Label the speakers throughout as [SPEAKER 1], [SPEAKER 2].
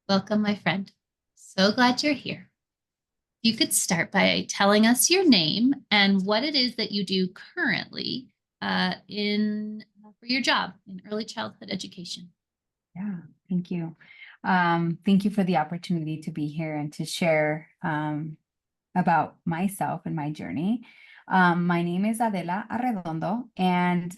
[SPEAKER 1] Welcome, my friend. So glad you're here. You could start by telling us your name and what it is that you do currently in for your job in early childhood education.
[SPEAKER 2] Yeah, thank you. Thank you for the opportunity to be here and to share about myself and my journey. My name is Adella Arredondo, and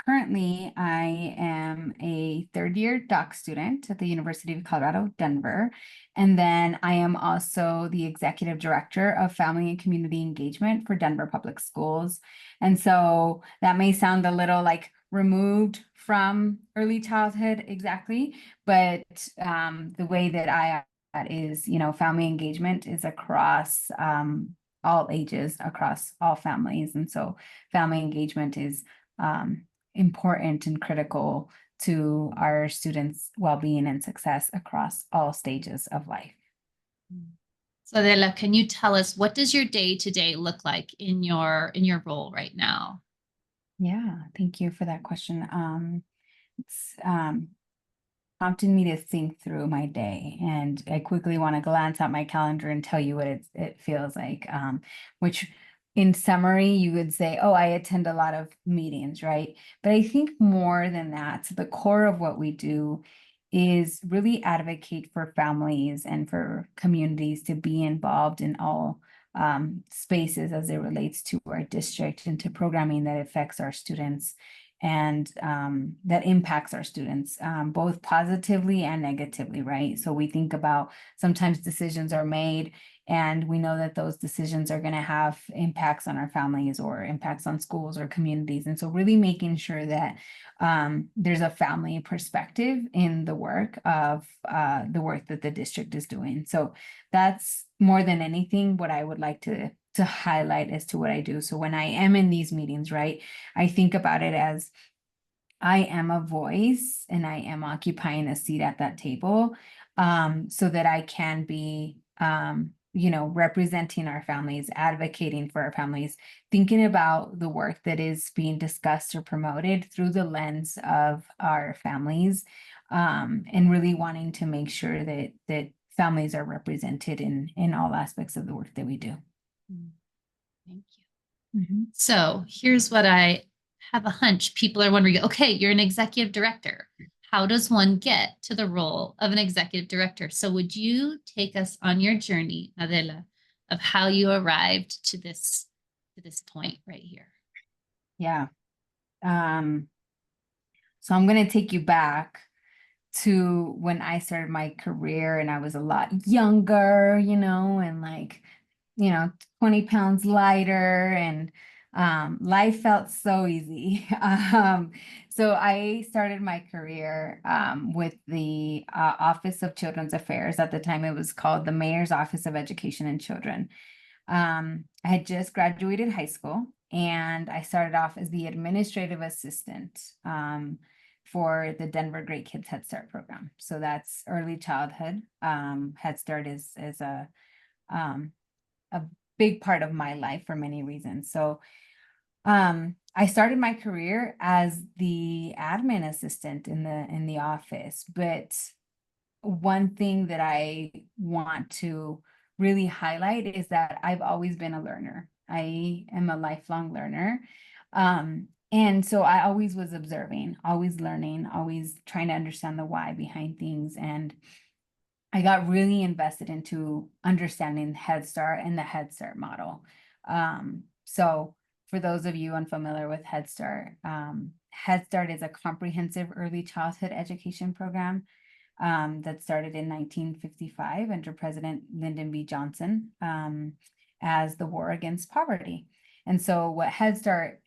[SPEAKER 2] currently I am a third-year doc student at the University of Colorado, Denver. And then I am also the executive director of family and community engagement for Denver Public Schools. And so that may sound a little like removed from early childhood exactly, but the way that that is, family engagement is across all ages, across all families. And so family engagement is important and critical to our students' well-being and success across all stages of life.
[SPEAKER 1] So Adela, can you tell us what does your day-to-day look like in your role right now?
[SPEAKER 2] Yeah, thank you for that question. It's prompted me to think through my day, and I quickly want to glance at my calendar and tell you what it feels like, which in summary, you would say, oh, I attend a lot of meetings, right? But I think more than that, the core of what we do is really advocate for families and for communities to be involved in all spaces as it relates to our district and to programming that affects our students and that impacts our students, both positively and negatively, right? So we think about sometimes decisions are made and we know that those decisions are going to have impacts on our families or impacts on schools or communities. And so really making sure that there's a family perspective in the work that the district is doing. So that's more than anything what I would like to highlight as to what I do. So when I am in these meetings, right, I think about it as I am a voice and I am occupying a seat at that table, so that I can be, representing our families, advocating for our families, thinking about the work that is being discussed or promoted through the lens of our families, and really wanting to make sure that families are represented in all aspects of the work that we do.
[SPEAKER 1] Mm, Thank you.
[SPEAKER 2] Mhm.
[SPEAKER 1] So here's what I have a hunch. People are wondering, okay, you're an executive director. How does one get to the role of an executive director? So would you take us on your journey, Adela, of how you arrived to this point right here?
[SPEAKER 2] Yeah. Um, so I'm going to take you back to when I started my career and I was a lot younger, and like, 20 pounds lighter, and life felt so easy. So I started my career with the Office of Children's Affairs. At the time, it was called the Mayor's Office of Education and Children. I had just graduated high school and I started off as the administrative assistant for the Denver Great Kids Head Start program. So that's early childhood. Head Start is um, a big part of my life for many reasons. So I started my career as the admin assistant in the office, but one thing that I want to really highlight is that I've always been a learner. I am a lifelong learner. And so I always was observing, always learning, always trying to understand the why behind things. And I got really invested into understanding Head Start and the Head Start model. So for those of you unfamiliar with Head Start is a comprehensive early childhood education program that started in 1955 under President Lyndon B. Johnson as the war against poverty. And so what Head Start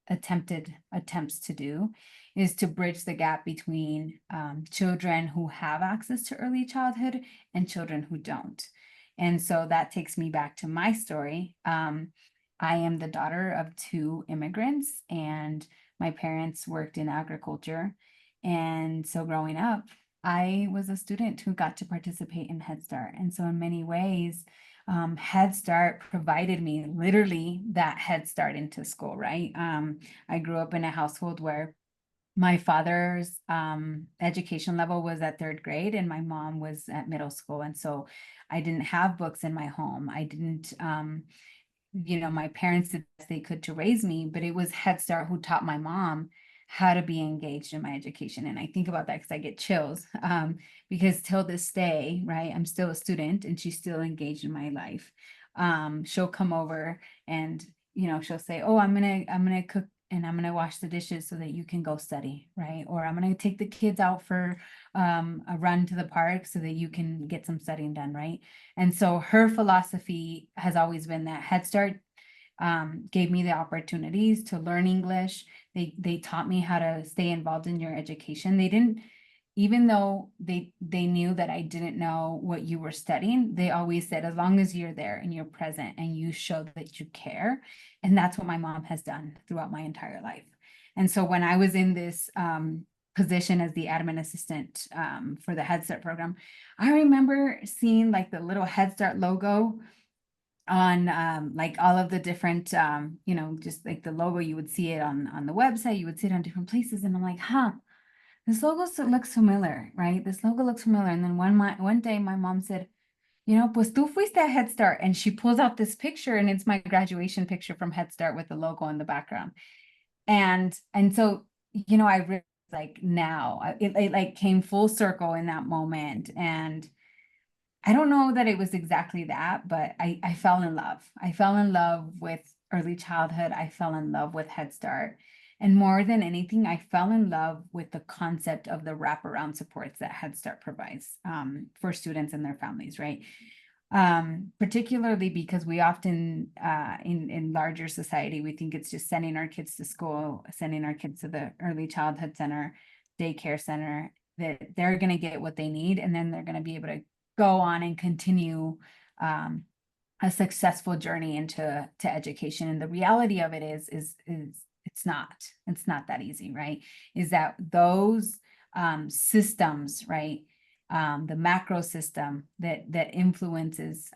[SPEAKER 2] attempts to do is to bridge the gap between children who have access to early childhood and children who don't. And so that takes me back to my story. I am the daughter of two immigrants, and my parents worked in agriculture. And so growing up, I was a student who got to participate in Head Start. And so in many ways, Head Start provided me literally that Head Start into school, right? I grew up in a household where my father's education level was at third grade and my mom was at middle school. And so I didn't have books in my home. I didn't, my parents did the best they could to raise me, but it was Head Start who taught my mom how to be engaged in my education. And I think about that because I get chills, because till this day, right, I'm still a student and she's still engaged in my life. She'll come over and, she'll say, oh, I'm gonna cook and I'm gonna wash the dishes so that you can go study, right? Or I'm gonna take the kids out for a run to the park so that you can get some studying done, right? And so her philosophy has always been that Head Start gave me the opportunities to learn English. They taught me how to stay involved in your education. They didn't, even though they knew that I didn't know what you were studying, they always said, as long as you're there and you're present and you show that you care. And that's what my mom has done throughout my entire life. And so when I was in this position as the admin assistant for the Head Start program, I remember seeing like the little Head Start logo on like all of the different just like the logo, you would see it on the website, you would see it on different places, and I'm like, this logo looks familiar, right? This logo looks familiar. And then one day my mom said, pues tú fuiste a Head Start, and she pulls out this picture and it's my graduation picture from Head Start with the logo in the background. And so I really like now it like came full circle in that moment. And I don't know that it was exactly that, but I fell in love. I fell in love with early childhood. I fell in love with Head Start. And more than anything, I fell in love with the concept of the wraparound supports that Head Start provides for students and their families, right? Particularly because we often, in larger society, we think it's just sending our kids to school, sending our kids to the early childhood center, daycare center, that they're going to get what they need, and then they're going to be able to go on and continue a successful journey into education. And the reality of it is it's not that easy, right? Is that those systems, right? The macro system that influences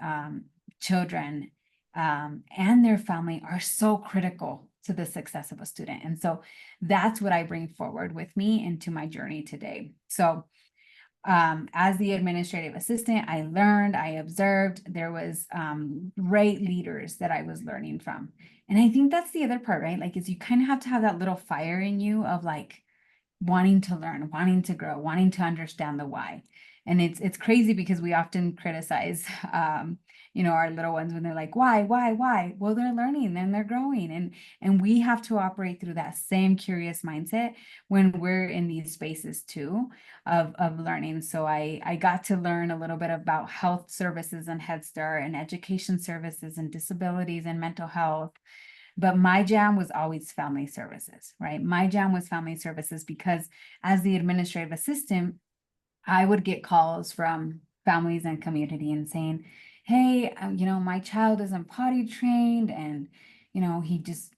[SPEAKER 2] children and their family are so critical to the success of a student. And so that's what I bring forward with me into my journey today. So as the administrative assistant, I learned, I observed, there was great leaders that I was learning from. And I think that's the other part, right? Like, is you kind of have to have that little fire in you of like wanting to learn, wanting to grow, wanting to understand the why. And it's crazy because we often criticize our little ones when they're like, why? Well, they're learning and they're growing. And we have to operate through that same curious mindset when we're in these spaces too of learning. So I got to learn a little bit about health services and Head Start and education services and disabilities and mental health. But my jam was always family services, right? My jam was family services because as the administrative assistant, I would get calls from families and community and saying, hey, my child isn't potty trained and, he just,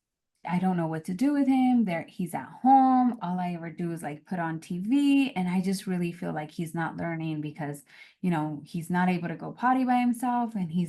[SPEAKER 2] I don't know what to do with him. He's at home. All I ever do is like put on TV. And I just really feel like he's not learning because, he's not able to go potty by himself and he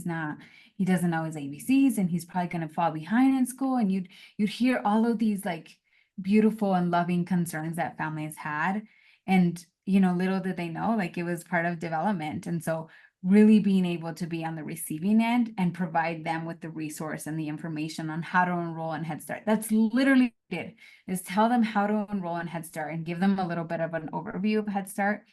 [SPEAKER 2] doesn't know his ABCs and he's probably going to fall behind in school. And you'd hear all of these like beautiful and loving concerns that families had. And, little did they know, like it was part of development. And so really being able to be on the receiving end and provide them with the resource and the information on how to enroll in Head Start. That's literally what I did, is tell them how to enroll in Head Start and give them a little bit of an overview of Head Start.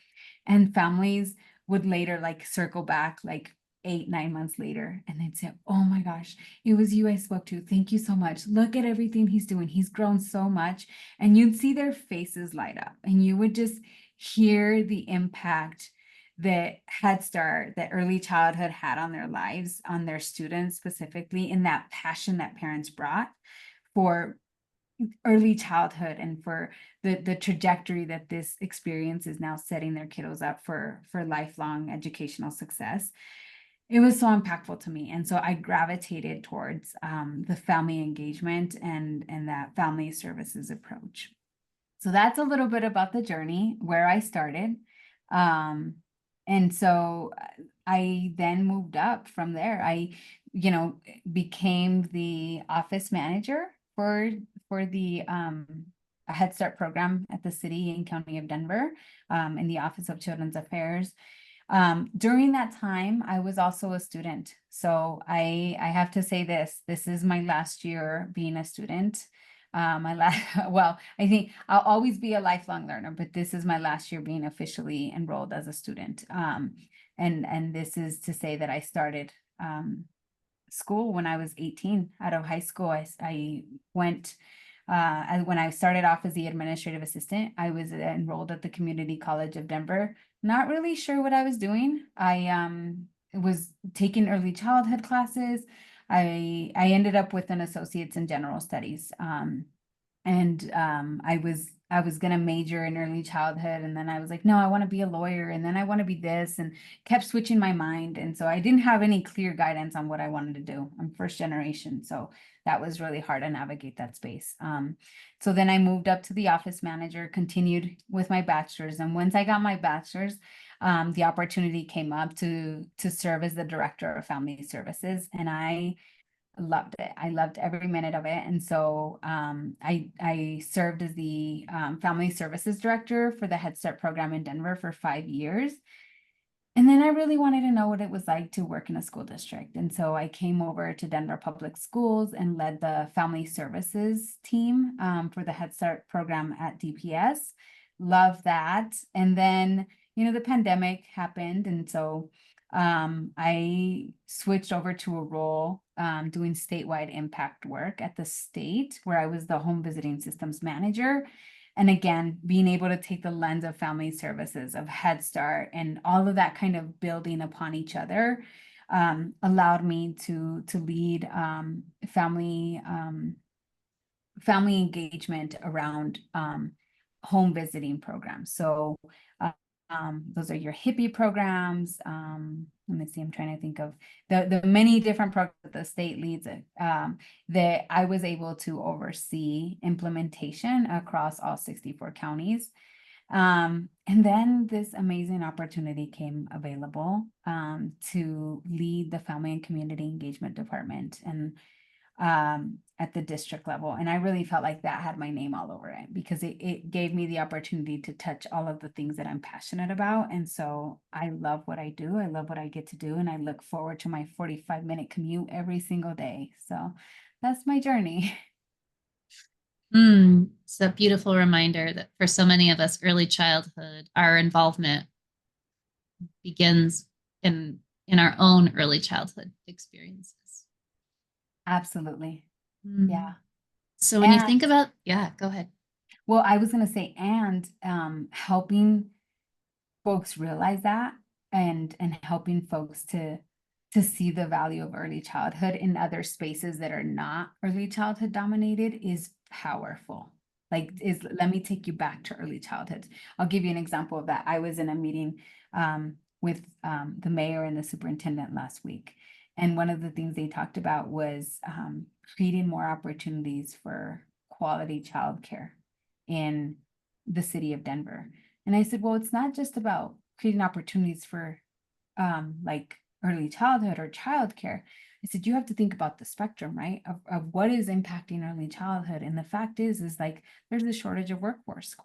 [SPEAKER 2] And families would later like circle back like 8-9 months later and they'd say, oh my gosh, it was you I spoke to. Thank you so much. Look at everything he's doing. He's grown so much. And you'd see their faces light up and you would just hear the impact that Head Start, that early childhood had on their lives, on their students specifically, and that passion that parents brought for early childhood and for the trajectory that this experience is now setting their kiddos up for lifelong educational success. It was so impactful to me. And so I gravitated towards the family engagement and that family services approach. So that's a little bit about the journey, where I started. And so I then moved up from there. I, became the office manager for the a Head Start program at the city and county of Denver, in the Office of Children's Affairs. During that time, I was also a student. So I have to say this is my last year being a student. My last, well, I think I'll always be a lifelong learner, but this is my last year being officially enrolled as a student. And this is to say that I started, school when I was 18. Out of high school. I went, when I started off as the administrative assistant, I was enrolled at the Community College of Denver. Not really sure what I was doing. I was taking early childhood classes. I ended up with an associate's in general studies. And I was gonna major in early childhood, and then I was like, no, I want to be a lawyer, and then I want to be this, and kept switching my mind. And so I didn't have any clear guidance on what I wanted to do. I'm first generation, so that was really hard to navigate that space. So then I moved up to the office manager, continued with my bachelor's, and once I got my bachelor's, the opportunity came up to serve as the director of family services, and I loved it. I loved every minute of it. And so I served as the family services director for the Head Start program in Denver for 5 years. And then I really wanted to know what it was like to work in a school district. And so I came over to Denver Public Schools and led the family services team for the Head Start program at DPS. Love that. And then, the pandemic happened. And so I switched over to a role doing statewide impact work at the state, where I was the home visiting systems manager. And again, being able to take the lens of family services, of Head Start, and all of that kind of building upon each other, allowed me to lead family engagement around home visiting programs. So those are your hippie programs. Let me see, I'm trying to think of the many different programs that the state leads that I was able to oversee implementation across all 64 counties. And then this amazing opportunity came available to lead the Family and Community Engagement Department, and at the district level. And I really felt like that had my name all over it, because it gave me the opportunity to touch all of the things that I'm passionate about. And so I love what I do. I love what I get to do. And I look forward to my 45-minute commute every single day. So that's my journey.
[SPEAKER 1] It's a beautiful reminder that for so many of us, early childhood, our involvement begins in our own early childhood experiences.
[SPEAKER 2] Absolutely. Yeah.
[SPEAKER 1] So when you
[SPEAKER 2] And
[SPEAKER 1] think about, yeah, go ahead.
[SPEAKER 2] well, I was going to say, and helping folks realize that, and helping folks to see the value of early childhood in other spaces that are not early childhood dominated is powerful. Let me take you back to early childhood. I'll give you an example of that. I was in a meeting with the mayor and the superintendent last week. And one of the things they talked about was creating more opportunities for quality childcare in the city of Denver. And I said, well, it's not just about creating opportunities for like early childhood or childcare. I said, you have to think about the spectrum, right? Of what is impacting early childhood. And the fact is like there's a shortage of workforce,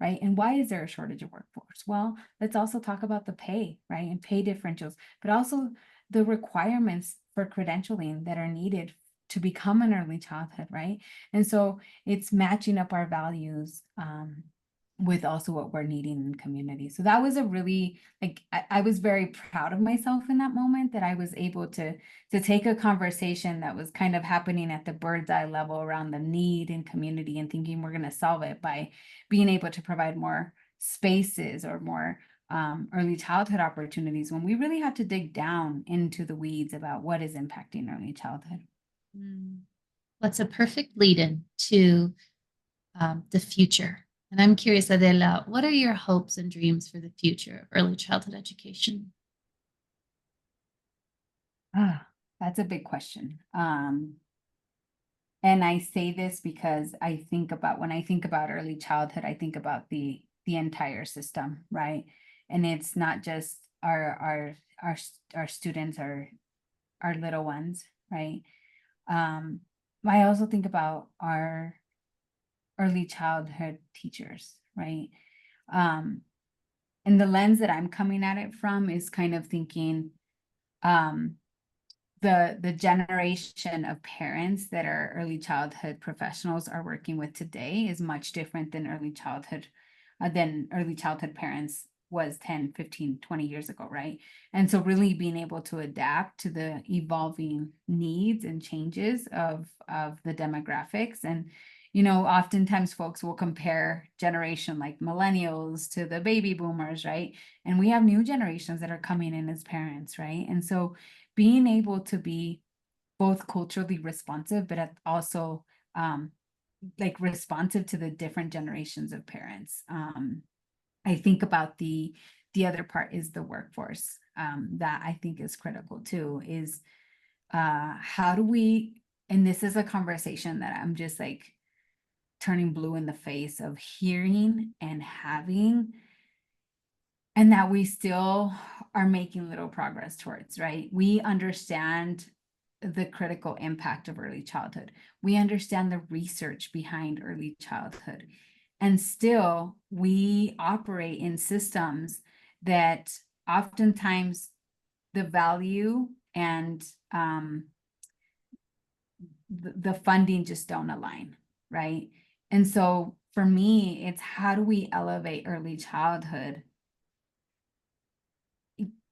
[SPEAKER 2] right? And why is there a shortage of workforce? Well, let's also talk about the pay, right? And pay differentials, but also the requirements for credentialing that are needed to become an early childhood, right? And so it's matching up our values with also what we're needing in the community. So that was a really, I was very proud of myself in that moment, that I was able to take a conversation that was kind of happening at the bird's eye level around the need in community, and thinking we're going to solve it by being able to provide more spaces or more early childhood opportunities, when we really have to dig down into the weeds about what is impacting early childhood.
[SPEAKER 1] What's a perfect lead-in to the future? And I'm curious, Adela, what are your hopes and dreams for the future of early childhood education?
[SPEAKER 2] That's a big question. And I say this because when I think about early childhood, I think about the entire system, right? And it's not just our students, our little ones, right? I also think about our early childhood teachers, right? And the lens that I'm coming at it from is kind of thinking, the generation of parents that are early childhood professionals are working with today is much different than early childhood parents was 10, 15, 20 years ago, right? And so really being able to adapt to the evolving needs and changes of the demographics. And oftentimes folks will compare generation like millennials to the baby boomers, right? And we have new generations that are coming in as parents, right? And so being able to be both culturally responsive, but also like responsive to the different generations of parents. I think about the other part is the workforce, that I think is critical too, is how do we, and this is a conversation that I'm just like turning blue in the face of hearing and having, and that we still are making little progress towards, right? We understand the critical impact of early childhood. We understand the research behind early childhood. And still, we operate in systems that oftentimes the value and the funding just don't align, right? And so for me, it's how do we elevate early childhood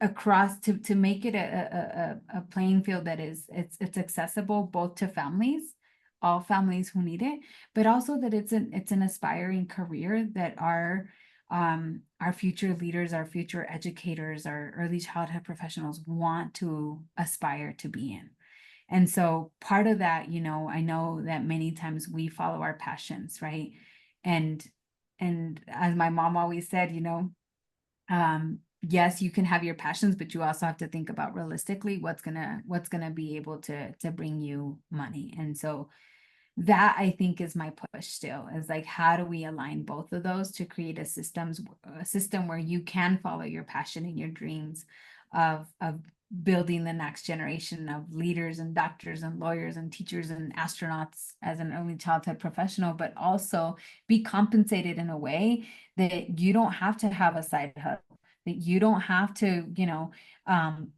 [SPEAKER 2] across to make it a playing field that it's accessible both to families, all families who need it, but also that it's an aspiring career that our future leaders, our future educators, our early childhood professionals want to aspire to be in. And so part of that, I know that many times we follow our passions, right? And as my mom always said, yes, you can have your passions, but you also have to think about realistically what's gonna be able to bring you money. And so that I think is my push still, is like, how do we align both of those to create a system where you can follow your passion and your dreams of building the next generation of leaders and doctors and lawyers and teachers and astronauts as an early childhood professional, but also be compensated in a way that you don't have to have a side hustle, that you don't have to,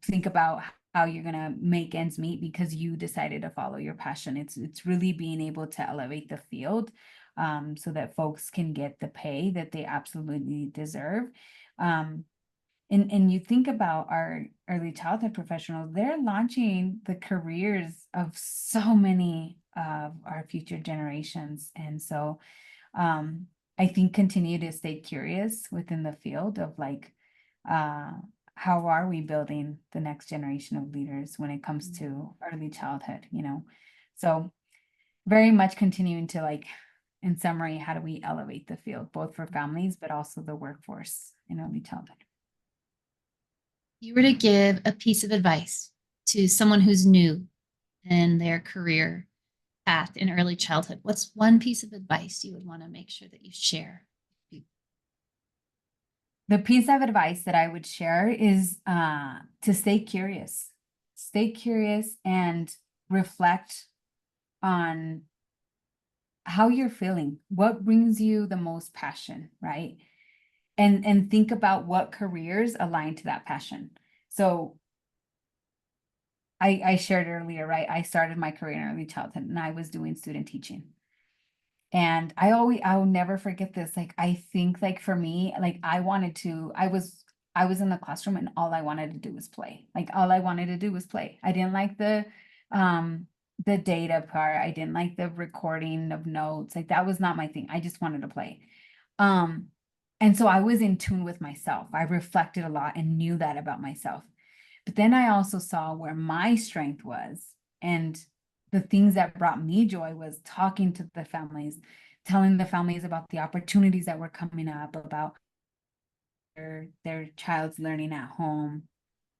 [SPEAKER 2] think about how you're going to make ends meet because you decided to follow your passion. It's really being able to elevate the field, so that folks can get the pay that they absolutely deserve. And you think about our early childhood professionals, they're launching the careers of so many of our future generations. And so I think continue to stay curious within the field of like, how are we building the next generation of leaders when it comes to early childhood, So very much continuing to like, in summary, how do we elevate the field, both for families, but also the workforce in early childhood?
[SPEAKER 1] You were to give a piece of advice to someone who's new in their career path in early childhood, what's one piece of advice you would want to make sure that you share?
[SPEAKER 2] The piece of advice that I would share is to stay curious. Stay curious and reflect on how you're feeling, what brings you the most passion, right? And think about what careers align to that passion. So I shared earlier, right? I started my career in early childhood and I was doing student teaching. And I'll never forget this. Like, I think like for me, like I was in the classroom and all I wanted to do was play. Like all I wanted to do was play. I didn't like the data part. I didn't like the recording of notes. Like that was not my thing. I just wanted to play. And so I was in tune with myself. I reflected a lot and knew that about myself. But then I also saw where my strength was, and the things that brought me joy was talking to the families, telling the families about the opportunities that were coming up, about their child's learning at home.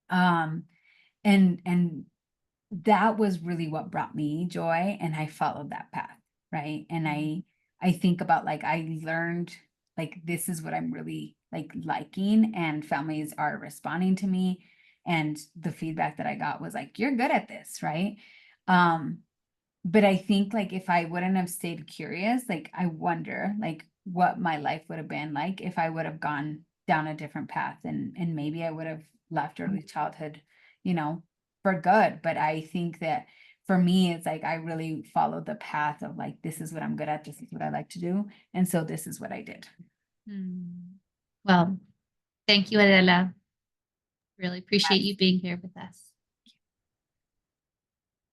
[SPEAKER 2] And that was really what brought me joy, and I followed that path, right? And I think about like I learned like this is what I'm really like liking, and families are responding to me, and the feedback that I got was like, you're good at this, right? but I think like if I wouldn't have stayed curious, like I wonder like what my life would have been like if I would have gone down a different path, and maybe I would have left early childhood, you know, for good. But I think that for me, it's like I really followed the path of like, this is what I'm good at, this is what I like to do. And so this is what I did.
[SPEAKER 1] Well, thank you, Adela. Really appreciate you being here with us.